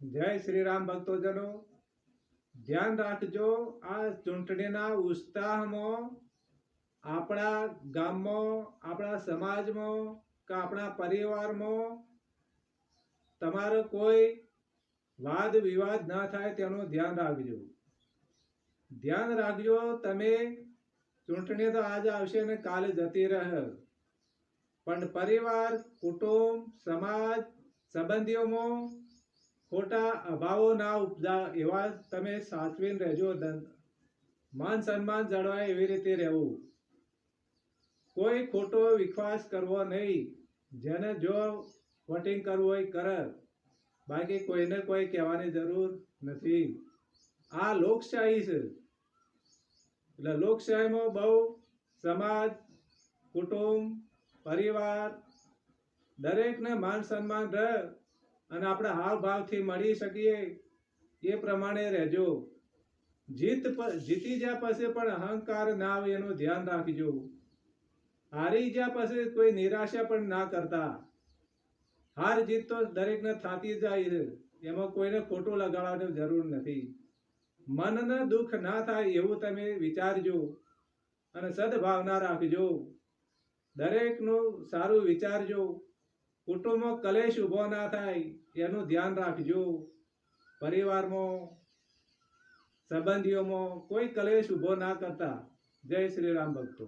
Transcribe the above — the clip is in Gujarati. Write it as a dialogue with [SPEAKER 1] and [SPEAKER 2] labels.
[SPEAKER 1] જય શ્રી રામ ભક્તોજનો, ધ્યાન રાખજો આ ચૂંટણીના ઉત્સાહમાં આપણા ગામમાં, આપણા સમાજમાં કે આપણા પરિવારમાં તમારો કોઈ વાદ વિવાદ ના થાય તેનું ધ્યાન રાખજો. ધ્યાન રાખજો. તમે ચૂંટણી તો આજ આવશે ને કાલે જતી રહે, પણ પરિવાર, કુટુંબ, સમાજ, સંબંધીઓમાં ખોટા અભાવો ના ઉપજા એવા તમે સાચવીને રહેજો. માન સન્માન જળવાય એવી રીતે રહેવું. કોઈ ખોટો વિશ્વાસ કરવો નહીં. જેને જો વોટિંગ કરવું હોય કરે, બાકી કોઈને કોઈ કહેવાની જરૂર નથી. આ લોકશાહી છે, એટલે લોકશાહીમાં બહુ સમાજ, કુટુંબ, પરિવાર દરેકને માન સન્માન રહે અને આપણે હાવ ભાવથી મળી શકીએ એ પ્રમાણે રહેજો. જીતી જ્યાં પછી પણ અહંકાર ના આવે એનું ધ્યાન રાખજો. હારી જ્યાં પછી કોઈ નિરાશા પણ ના કરતા. હાર જીત તો દરેકને થતી જાય છે, એમાં કોઈને ખોટું લગાડવાની જરૂર નથી. મનને દુઃખ ના થાય એવું તમે વિચારજો અને સદભાવના રાખજો. દરેકનું સારું વિચારજો. કુટુંબમાં કલેશ ઉભો ના થાય એનું ધ્યાન રાખજો. પરિવારમાં, સંબંધીઓમાં કોઈ કલેશ ઉભો ના કરતા. જય શ્રી રામ ભક્તો.